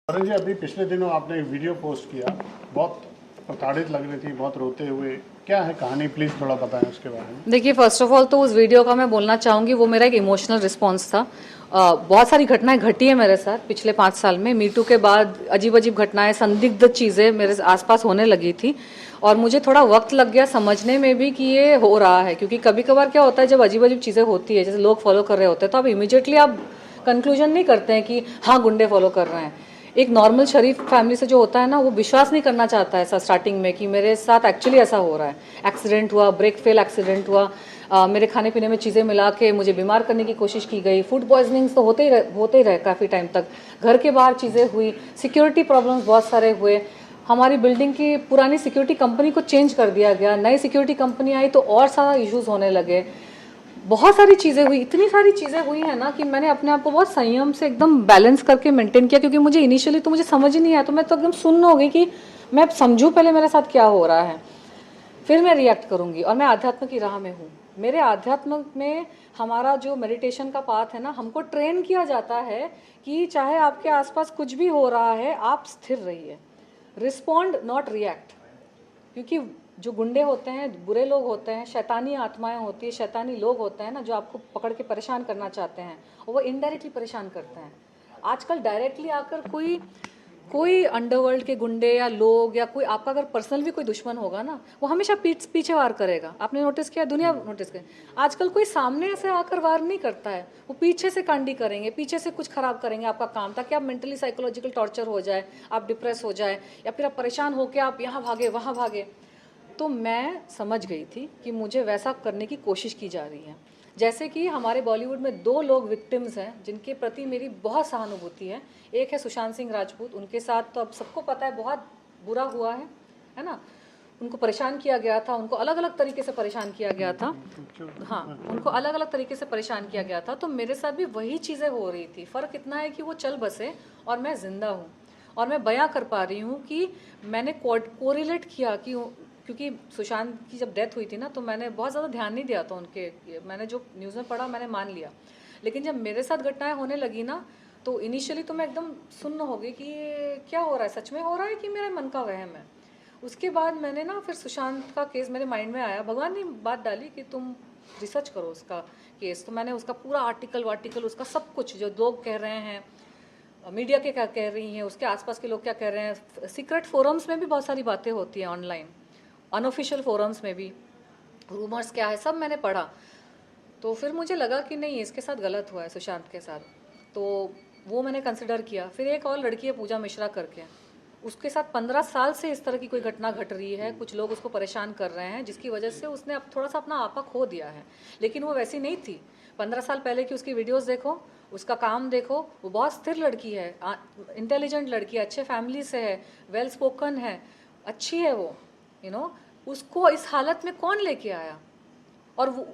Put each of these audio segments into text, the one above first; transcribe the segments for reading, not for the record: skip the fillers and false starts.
अरुण जी, अभी पिछले दिनों आपने एक वीडियो पोस्ट किया, बहुत प्रताड़ित लग रही थी, बहुत रोते हुए। क्या है कहानी, प्लीज़ थोड़ा बताएं उसके बारे में। देखिए, फर्स्ट ऑफ ऑल तो उस वीडियो का मैं बोलना चाहूँगी, वो मेरा एक इमोशनल रिस्पॉन्स था। बहुत सारी घटनाएं घटी है मेरे साथ पिछले 5 साल में। मीटू के बाद अजीब अजीब घटनाएं, संदिग्ध चीज़ें मेरे आसपास होने लगी थी और मुझे थोड़ा वक्त लग गया समझने में भी कि ये हो रहा है। क्योंकि कभी कभार क्या होता है, जब अजीब अजीब चीज़ें होती है, जैसे लोग फॉलो कर रहे होते हैं, तो आप इमीडिएटली आप कंक्लूजन नहीं करते हैं कि हाँ गुंडे फॉलो कर रहे हैं। एक नॉर्मल शरीफ फैमिली से जो होता है ना, वो विश्वास नहीं करना चाहता है ऐसा स्टार्टिंग में कि मेरे साथ एक्चुअली ऐसा हो रहा है। एक्सीडेंट हुआ, ब्रेक फेल एक्सीडेंट हुआ, मेरे खाने पीने में चीज़ें मिला के मुझे बीमार करने की कोशिश की गई। फूड पॉइजनिंग तो होते ही रहे काफ़ी टाइम तक। घर के बाहर चीज़ें हुई, सिक्योरिटी प्रॉब्लम्स बहुत सारे हुए। हमारी बिल्डिंग की पुरानी सिक्योरिटी कंपनी को चेंज कर दिया गया, नई सिक्योरिटी कंपनी आई तो और सारा इश्यूज होने लगे। बहुत सारी चीज़ें हुई, इतनी सारी चीज़ें हुई है ना कि मैंने अपने आप को बहुत संयम से एकदम बैलेंस करके मेंटेन किया। क्योंकि मुझे इनिशियली तो मुझे समझ ही नहीं आया, तो मैं तो एकदम सुन्न हो गई कि मैं समझूं पहले मेरे साथ क्या हो रहा है, फिर मैं रिएक्ट करूंगी। और मैं आध्यात्म की राह में हूँ। मेरे आध्यात्म में हमारा जो मेडिटेशन का पाथ है ना, हमको ट्रेन किया जाता है कि चाहे आपके आसपास कुछ भी हो रहा है, आप स्थिर रहिए, रिस्पॉन्ड नॉट रिएक्ट। क्योंकि जो गुंडे होते हैं, बुरे लोग होते हैं, शैतानी आत्माएं होती है, शैतानी लोग होते हैं ना, जो आपको पकड़ के परेशान करना चाहते हैं, और वो इनडायरेक्टली परेशान करते हैं। आजकल डायरेक्टली आकर कोई कोई अंडरवर्ल्ड के गुंडे या लोग या कोई आपका अगर पर्सनल भी कोई दुश्मन होगा ना, वो हमेशा पीछे वार करेगा। आपने नोटिस किया, दुनिया नोटिस करे, आजकल कोई सामने ऐसे आकर वार नहीं करता है, वो पीछे से कांडी करेंगे, पीछे से कुछ खराब करेंगे आपका काम, ताकि आप मेंटली साइकोलॉजिकल टॉर्चर हो जाए, आप डिप्रेस हो जाए, या फिर आप परेशान होकर आप यहाँ भागे वहाँ भागे। तो मैं समझ गई थी कि मुझे वैसा करने की कोशिश की जा रही है। जैसे कि हमारे बॉलीवुड में 2 लोग विक्टिम्स हैं जिनके प्रति मेरी बहुत सहानुभूति है। एक है सुशांत सिंह राजपूत, उनके साथ तो अब सबको पता है बहुत बुरा हुआ है ना। उनको परेशान किया गया था, उनको अलग अलग तरीके से परेशान किया गया था। हाँ, उनको अलग अलग तरीके से परेशान किया गया था। तो मेरे साथ भी वही चीज़ें हो रही थी। फ़र्क इतना है कि वो चल बसे और मैं ज़िंदा हूँ, और मैं बयां कर पा रही हूँ कि मैंने कोरिलेट किया कि, क्योंकि सुशांत की जब डेथ हुई थी ना, तो मैंने बहुत ज़्यादा ध्यान नहीं दिया था उनके, मैंने जो न्यूज़ में पढ़ा मैंने मान लिया। लेकिन जब मेरे साथ घटनाएं होने लगी ना, तो इनिशियली तो मैं एकदम सुन्न हो गई कि ये क्या हो रहा है, सच में हो रहा है कि मेरे मन का वहम है। उसके बाद मैंने ना, फिर सुशांत का केस मेरे माइंड में आया, भगवान ने बात डाली कि तुम रिसर्च करो उसका केस। तो मैंने उसका पूरा आर्टिकल उसका सब कुछ, जो लोग कह रहे हैं, मीडिया के क्या कह रही हैं, उसके आसपास के लोग क्या कह रहे हैं, सीक्रेट फोरम्स में भी बहुत सारी बातें होती हैं ऑनलाइन, अनऑफिशियल फोरम्स में भी रूमर्स क्या है, सब मैंने पढ़ा। तो फिर मुझे लगा कि नहीं, इसके साथ गलत हुआ है सुशांत के साथ। तो वो मैंने कंसिडर किया। फिर एक और लड़की है पूजा मिश्रा करके, उसके साथ 15 साल से इस तरह की कोई घटना घट रही है, कुछ लोग उसको परेशान कर रहे हैं, जिसकी वजह से उसने अब थोड़ा सा अपना आपा खो दिया है। लेकिन वो वैसी नहीं थी। 15 साल पहले की उसकी वीडियोस देखो, उसका काम देखो, वो बहुत स्थिर लड़की है, इंटेलिजेंट लड़की है, अच्छे फैमिली से है, वेल स्पोकन है, अच्छी है वो, उसको इस हालत में कौन लेके आया? और वो,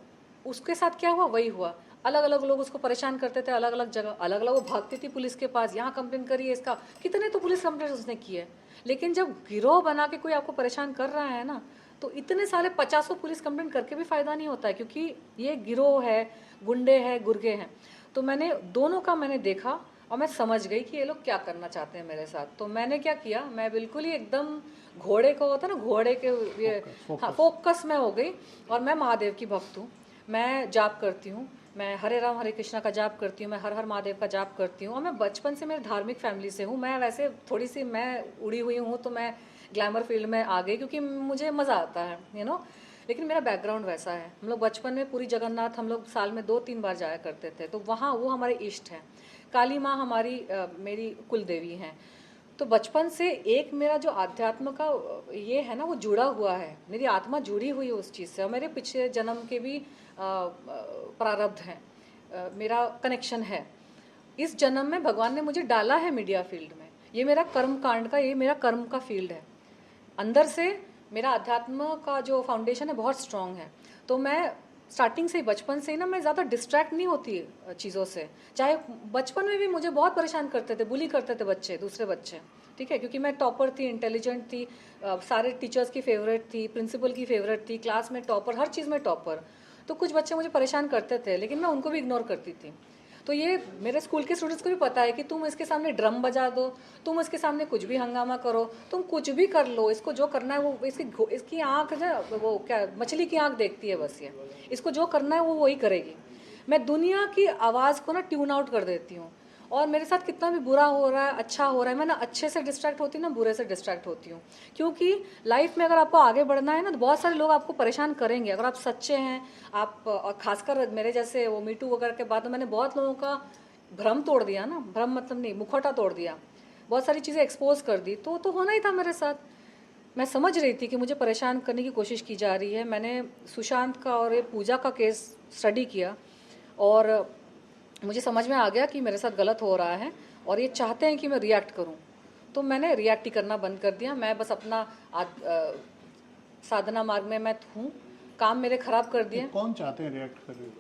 उसके साथ क्या हुआ वही हुआ। अलग अलग लोग उसको परेशान करते थे, अलग अलग जगह, अलग अलग वो भागती थी पुलिस के पास, यहाँ कंप्लेन करिए इसका, कितने तो पुलिस कंप्लेन उसने की है। लेकिन जब गिरोह बना के कोई आपको परेशान कर रहा है ना, तो इतने सारे 50 पुलिस कंप्लेन करके भी फायदा नहीं होता है, क्योंकि ये गिरोह है, गुंडे हैं, गुर्गे हैं। तो मैंने दोनों का मैंने देखा और मैं समझ गई कि ये लोग क्या करना चाहते हैं मेरे साथ। तो मैंने क्या किया, मैं बिल्कुल ही एकदम घोड़े को होता है ना, घोड़े के ये, हाँ, फोकस में हो गई। और मैं महादेव की भक्त हूँ, मैं जाप करती हूँ, मैं हरे राम हरे कृष्णा का जाप करती हूँ, मैं हर हर महादेव का जाप करती हूँ। और मैं बचपन से मेरे धार्मिक फैमिली से हूँ। मैं वैसे थोड़ी सी मैं उड़ी हुई हूँ, तो मैं ग्लैमर फील्ड में आ गई क्योंकि मुझे मज़ा आता है, लेकिन मेरा बैकग्राउंड वैसा है। हम लोग बचपन में पूरी जगन्नाथ हम लोग साल में 2-3 बार जाया करते थे, तो वहाँ वो हमारे इष्ट हैं। काली माँ हमारी मेरी कुल देवी हैं। तो बचपन से एक मेरा जो आध्यात्म का ये है ना, वो जुड़ा हुआ है, मेरी आत्मा जुड़ी हुई है उस चीज़ से। और मेरे पिछले जन्म के भी प्रारब्ध हैं, मेरा कनेक्शन है। इस जन्म में भगवान ने मुझे डाला है मीडिया फील्ड में, ये मेरा कर्म कांड का, ये मेरा कर्म का फील्ड है। अंदर से मेरा अध्यात्म का जो फाउंडेशन है बहुत स्ट्रांग है। तो मैं स्टार्टिंग से ही, बचपन से ही ना, मैं ज़्यादा डिस्ट्रैक्ट नहीं होती चीज़ों से। चाहे बचपन में भी मुझे बहुत परेशान करते थे, बुली करते थे बच्चे, दूसरे बच्चे, ठीक है, क्योंकि मैं टॉपर थी, इंटेलिजेंट थी, सारे टीचर्स की फेवरेट थी, प्रिंसिपल की फेवरेट थी, क्लास में टॉपर, हर चीज़ में टॉपर। तो कुछ बच्चे मुझे परेशान करते थे, लेकिन मैं उनको भी इग्नोर करती थी। तो ये मेरे स्कूल के स्टूडेंट्स को भी पता है कि तुम इसके सामने ड्रम बजा दो, तुम इसके सामने कुछ भी हंगामा करो, तुम कुछ भी कर लो, इसको जो करना है वो इसकी आँख ना वो क्या मछली की आँख देखती है बस, ये इसको जो करना है वो वही करेगी। मैं दुनिया की आवाज़ को ना ट्यून आउट कर देती हूँ। और मेरे साथ कितना भी बुरा हो रहा है, अच्छा हो रहा है, मैं ना अच्छे से डिस्ट्रैक्ट होती हूँ ना बुरे से डिस्ट्रैक्ट होती हूँ। क्योंकि लाइफ में अगर आपको आगे बढ़ना है ना तो बहुत सारे लोग आपको परेशान करेंगे अगर आप सच्चे हैं। आप और खासकर मेरे जैसे वो मीटू वगैरह के बाद तो मैंने बहुत लोगों का भ्रम तोड़ दिया ना, भ्रम मतलब नहीं, मुखौटा तोड़ दिया, बहुत सारी चीज़ें एक्सपोज कर दी। तो होना ही था मेरे साथ। मैं समझ रही थी कि मुझे परेशान करने की कोशिश की जा रही है। मैंने सुशांत का और ये पूजा का केस स्टडी किया और मुझे समझ में आ गया कि मेरे साथ गलत हो रहा है और ये चाहते हैं कि मैं रिएक्ट करूं। तो मैंने रिएक्ट ही करना बंद कर दिया। मैं बस अपना साधना मार्ग में मैं हूँ, काम मेरे खराब कर दिए। कौन चाहते हैं रिएक्ट कर रहे हो?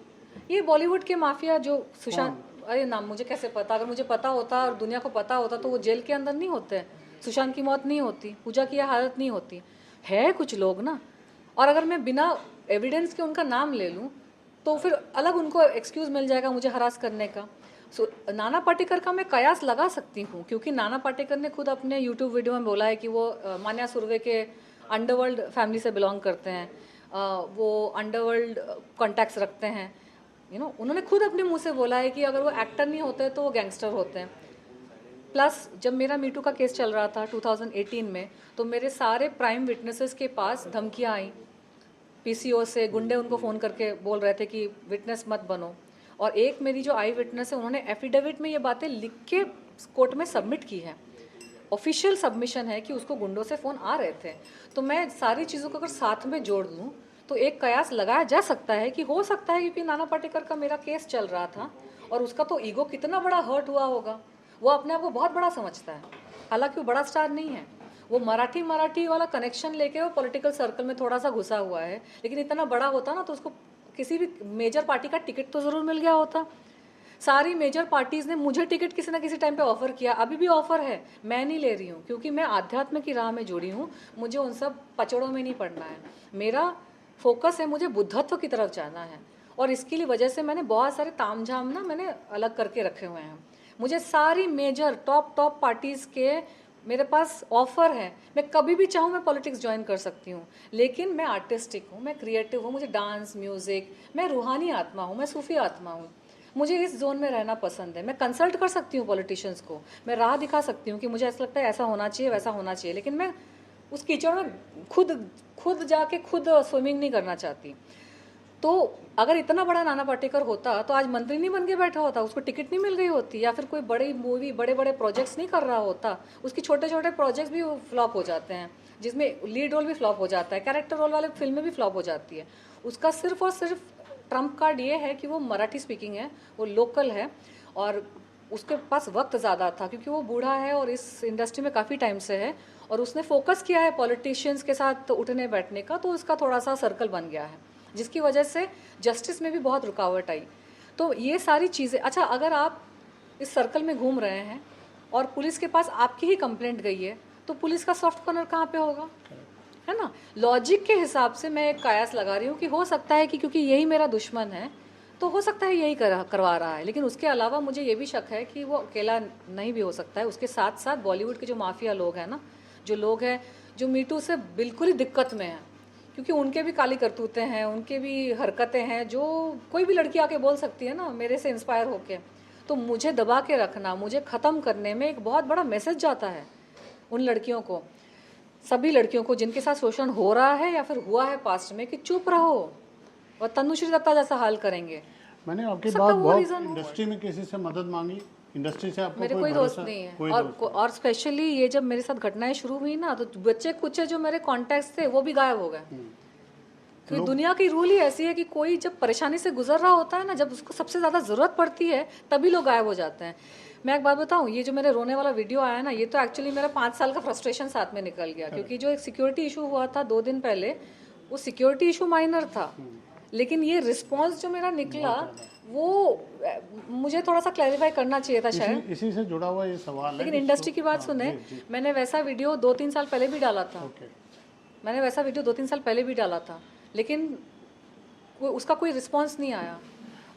ये बॉलीवुड के माफिया जो सुशांत, अरे नाम मुझे कैसे पता, अगर मुझे पता होता और दुनिया को पता होता तो वो जेल के अंदर नहीं होते, सुशांत की मौत नहीं होती, पूजा की हालत नहीं होती। है कुछ लोग ना, और अगर मैं बिना एविडेंस के उनका नाम ले लूँ तो फिर अलग उनको एक्सक्यूज मिल जाएगा मुझे हरास करने का। नाना पाटेकर का मैं कयास लगा सकती हूँ क्योंकि नाना पाटेकर ने खुद अपने यूट्यूब वीडियो में बोला है कि वो मान्या सुर्वे के अंडरवर्ल्ड फैमिली से बिलोंग करते हैं, वो अंडरवर्ल्ड कॉन्टैक्ट्स रखते हैं। उन्होंने खुद अपने मुंह से बोला है कि अगर वो एक्टर नहीं होते तो वो गैंगस्टर होते हैं। प्लस जब मेरा मीटू का केस चल रहा था 2018 में, तो मेरे सारे प्राइम विटनेसेस के पास धमकियाँ आई, पीसीओ से गुंडे उनको फ़ोन करके बोल रहे थे कि विटनेस मत बनो। और एक मेरी जो आई विटनेस है उन्होंने एफिडेविट में ये बातें लिख के कोर्ट में सबमिट की है, ऑफिशियल सबमिशन है कि उसको गुंडों से फ़ोन आ रहे थे। तो मैं सारी चीज़ों को अगर साथ में जोड़ दूँ तो एक कयास लगाया जा सकता है कि हो सकता है क्योंकि नाना पाटेकर का मेरा केस चल रहा था और उसका तो ईगो कितना बड़ा हर्ट हुआ होगा, वो अपने आप को बहुत बड़ा समझता है, हालांकि वो बड़ा स्टार नहीं है। वो मराठी वाला कनेक्शन लेके वो पॉलिटिकल सर्कल में थोड़ा सा घुसा हुआ है, लेकिन इतना बड़ा होता ना तो उसको किसी भी मेजर पार्टी का टिकट तो ज़रूर मिल गया होता। सारी मेजर पार्टीज़ ने मुझे टिकट किसी ना किसी टाइम पे ऑफर किया, अभी भी ऑफर है, मैं नहीं ले रही हूँ क्योंकि मैं आध्यात्म की राह में जुड़ी हूँ। मुझे उन सब पचड़ों में नहीं पड़ना है, मेरा फोकस है, मुझे बुद्धत्व की तरफ जाना है। और इसके लिए वजह से मैंने बहुत सारे तामझाम ना मैंने अलग करके रखे हुए हैं। मुझे सारी मेजर टॉप पार्टीज़ के मेरे पास ऑफर है, मैं कभी भी चाहूँ मैं पॉलिटिक्स ज्वाइन कर सकती हूँ, लेकिन मैं आर्टिस्टिक हूँ, मैं क्रिएटिव हूँ, मुझे डांस म्यूज़िक, मैं रूहानी आत्मा हूँ, मैं सूफी आत्मा हूँ, मुझे इस जोन में रहना पसंद है। मैं कंसल्ट कर सकती हूँ पॉलिटिशियंस को, मैं राह दिखा सकती हूँ कि मुझे ऐसा लगता है ऐसा होना चाहिए वैसा होना चाहिए, लेकिन मैं उस कीचड़ में खुद जाके खुद स्विमिंग नहीं करना चाहती। तो अगर इतना बड़ा नाना पाटेकर होता तो आज मंत्री नहीं बन के बैठा होता, उसको टिकट नहीं मिल गई होती, या फिर कोई बड़ी मूवी बड़े बड़े प्रोजेक्ट्स नहीं कर रहा होता। उसकी छोटे छोटे प्रोजेक्ट्स भी फ्लॉप हो जाते हैं, जिसमें लीड रोल भी फ्लॉप हो जाता है, कैरेक्टर रोल वाले फिल्में भी फ्लॉप हो जाती है। उसका सिर्फ और सिर्फ ट्रम्प कार्ड ये है कि वो मराठी स्पीकिंग है, वो लोकल है और उसके पास वक्त ज़्यादा था क्योंकि वो बूढ़ा है और इस इंडस्ट्री में काफ़ी टाइम से है और उसने फोकस किया है पॉलिटिशियंस के साथ उठने बैठने का, तो उसका थोड़ा सा सर्कल बन गया है जिसकी वजह से जस्टिस में भी बहुत रुकावट आई। तो ये सारी चीज़ें, अच्छा अगर आप इस सर्कल में घूम रहे हैं और पुलिस के पास आपकी ही कंप्लेंट गई है तो पुलिस का सॉफ्ट कॉर्नर कहाँ पे होगा, है ना। लॉजिक के हिसाब से मैं एक कयास लगा रही हूँ कि हो सकता है कि क्योंकि यही मेरा दुश्मन है तो हो सकता है यही करवा रहा है, लेकिन उसके अलावा मुझे ये भी शक है कि वो अकेला नहीं भी हो सकता है। उसके साथ साथ बॉलीवुड के जो माफिया लोग हैं ना, जो लोग हैं जो मीटू से बिल्कुल ही दिक्कत में हैं, क्योंकि उनके भी काली करतूतें हैं, उनके भी हरकतें हैं जो कोई भी लड़की आके बोल सकती है ना मेरे से इंस्पायर होके। तो मुझे दबा के रखना, मुझे ख़त्म करने में एक बहुत बड़ा मैसेज जाता है उन लड़कियों को, सभी लड़कियों को जिनके साथ शोषण हो रहा है या फिर हुआ है पास्ट में, कि चुप रहो और तनुश्री दत्ता जैसा हाल करेंगे। मैंने आपकी बात बहुत इंडस्ट्री में किसी से मदद मांगी, इंडस्ट्री से आपको मेरे कोई दोस्त नहीं है, और स्पेशली ये जब मेरे साथ घटनाएं शुरू हुई ना तो बच्चे कुछ जो मेरे कॉन्टेक्ट्स थे वो भी गायब हो गए। क्योंकि दुनिया की रूल ही ऐसी है कि कोई जब परेशानी से गुजर रहा होता है ना, जब उसको सबसे ज़्यादा ज़रूरत पड़ती है तभी लोग गायब हो जाते हैं। मैं एक बात बताऊं, ये जो मेरे रोने वाला वीडियो आया ना, ये तो एक्चुअली मेरा 5 साल का फ्रस्ट्रेशन साथ में निकल गया, क्योंकि जो एक सिक्योरिटी इशू हुआ था 2 दिन पहले, वो सिक्योरिटी इशू माइनर था, लेकिन ये रिस्पॉन्स जो मेरा निकला वो मुझे थोड़ा सा क्लैरिफाई करना चाहिए था शायद। इसी से जुड़ा हुआ ये सवाल है। लेकिन इंडस्ट्री की बात सुने, मैंने वैसा वीडियो 2-3 साल पहले भी डाला था, मैंने वैसा वीडियो 2-3 साल पहले भी डाला था, लेकिन उसका कोई रिस्पॉन्स नहीं आया।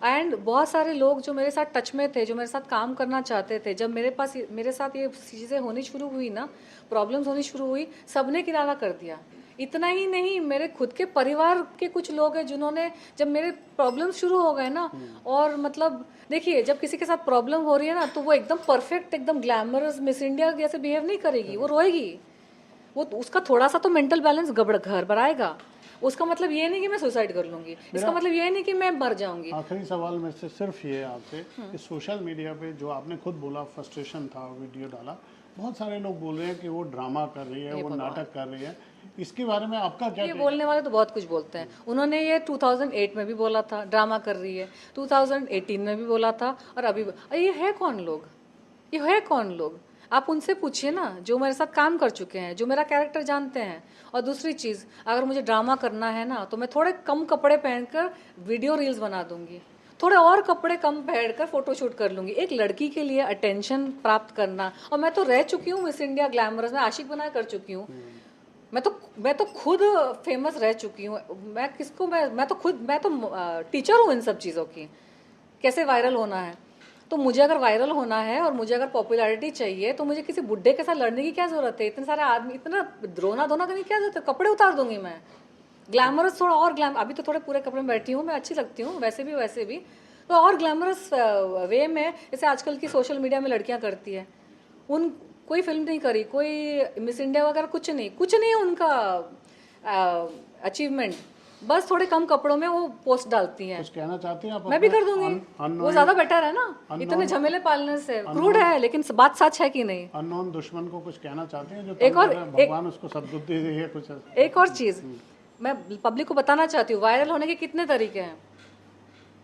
एंड बहुत सारे लोग जो मेरे साथ टच में थे, जो मेरे साथ काम करना चाहते थे, जब मेरे साथ ये चीज़ें होनी शुरू हुई ना, प्रॉब्लम्स होनी शुरू हुई, सबने किनारा कर दिया। इतना ही नहीं, मेरे खुद के परिवार के कुछ लोग हैं जिन्होंने, जब मेरे प्रॉब्लम शुरू हो गए ना, और मतलब देखिए जब किसी के साथ प्रॉब्लम हो रही है ना, तो वो एकदम परफेक्ट, एकदम ग्लैमरस मिस इंडिया जैसे बिहेव नहीं करेगी, वो रोएगी, वो उसका थोड़ा सा तो मेंटल बैलेंस घर बनाएगा। उसका मतलब ये नहीं कि मैं सुसाइड कर लूंगी, इसका मतलब ये नहीं कि मैं मर जाऊंगी। आखिरी सवाल में से सिर्फ ये आपसे कि सोशल मीडिया पे जो आपने खुद बोला फ्रस्ट्रेशन था, वीडियो डाला, बहुत सारे लोग बोल रहे हैं कि वो ड्रामा कर रही है, वो नाटक कर रही है, इसके बारे में आपका क्या? ये बोलने वाले तो बहुत कुछ बोलते हैं। उन्होंने ये 2008 में भी बोला था ड्रामा कर रही है, 2018 में भी बोला था, और अभी ये है कौन लोग, ये है कौन लोग? आप उनसे पूछिए ना, जो मेरे साथ काम कर चुके हैं, जो मेरा कैरेक्टर जानते हैं। और दूसरी चीज़, अगर मुझे ड्रामा करना है ना, तो मैं थोड़े कम कपड़े पहनकर वीडियो रील्स बना दूंगी, थोड़े और कपड़े कम पहनकर फोटोशूट कर लूंगी, एक लड़की के लिए अटेंशन प्राप्त करना। और मैं तो रह चुकी हूँ मिस इंडिया ग्लैमरस में, आशिक बना कर चुकी हूँ। मैं तो खुद फेमस रह चुकी हूँ। मैं तो टीचर हूँ इन सब चीज़ों की, कैसे वायरल होना है। तो मुझे अगर वायरल होना है और मुझे अगर पॉपुलैरिटी चाहिए, तो मुझे किसी बुड्ढे के साथ लड़ने की क्या जरूरत है? इतने सारे आदमी, इतना रोना धोना करने की क्या जरूरत है? कपड़े उतार दूंगी मैं, ग्लैमरस थोड़ा और अभी तो थोड़े पूरे कपड़े में बैठी हूँ, मैं अच्छी लगती हूँ वैसे भी तो और ग्लैमरस वे में, जैसे आजकल की सोशल मीडिया में लड़कियां करती है। उन कोई फिल्म नहीं करी, कोई मिस इंडिया वगैरह कुछ नहीं उनका अचीवमेंट, बस थोड़े कम कपड़ों में वो पोस्ट डालती हैं। कुछ कहना चाहती हैं आप? मैं भी कर दूंगी, वो ज्यादा बेटर है ना, इतने झमेले पालने से। क्रूड है लेकिन बात सच है कि नहीं? अननोन दुश्मन को कुछ कहना चाहते हैं जो एक और भगवान उसको सद्बुद्धि दे है कुछ? एक और चीज मैं पब्लिक को बताना चाहती हूँ, वायरल होने के कितने तरीके हैं।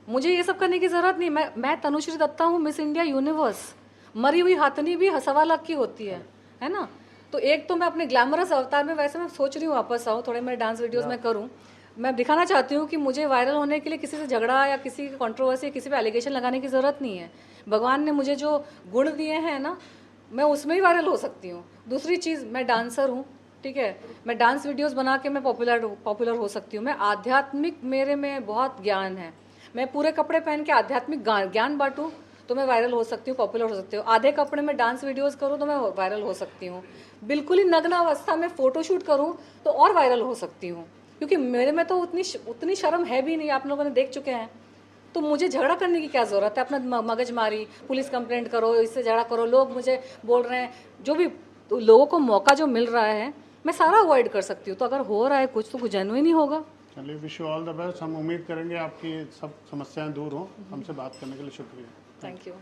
मुझे ये सब करने की जरूरत नहीं। मैं तनुश्री दत्ता हूँ, मिस इंडिया यूनिवर्स। मरी हुई हाथनी भी 1.25 लाख की होती है ना? तो एक तो मैं अपने ग्लैमरस अवतार में, वैसे मैं सोच रही हूँ वापस आऊँ, थोड़े मैं डांस वीडियोस में करूँ। मैं दिखाना चाहती हूँ कि मुझे वायरल होने के लिए किसी से झगड़ा या किसी की कंट्रोवर्सी, किसी पे एलिगेशन लगाने की ज़रूरत नहीं है। भगवान ने मुझे जो गुण दिए हैं ना, मैं उसमें ही वायरल हो सकती हूँ। दूसरी चीज़, मैं डांसर हूँ, ठीक है, मैं डांस वीडियोस बना के मैं पॉपुलर हो सकती हूँ। मैं आध्यात्मिक, मेरे में बहुत ज्ञान है। मैं पूरे कपड़े पहन के आध्यात्मिक ज्ञान बांटूँ तो मैं वायरल हो सकती हूँ, पॉपुलर हो सकती हूँ। आधे कपड़े में डांस वीडियोस करूँ तो मैं वायरल हो सकती हूँ। बिल्कुल ही नग्न अवस्था में फोटोशूट करूँ तो और वायरल हो सकती हूँ, क्योंकि मेरे में तो उतनी शर्म है भी नहीं, आप लोगों ने देख चुके हैं। तो मुझे झगड़ा करने की क्या ज़रूरत है? अपना मगज मारी, पुलिस कंप्लेंट करो, इससे झगड़ा करो। लोग मुझे बोल रहे हैं, जो भी लोगों को मौका जो मिल रहा है, मैं सारा अवॉइड कर सकती हूँ। तो अगर हो रहा है कुछ, तो कुछ जेन्युइन ही होगा। चलिए, wish you all the best. हम उम्मीद करेंगे आपकी सब समस्याएं दूर हों। हमसे बात करने के लिए शुक्रिया। Thank you.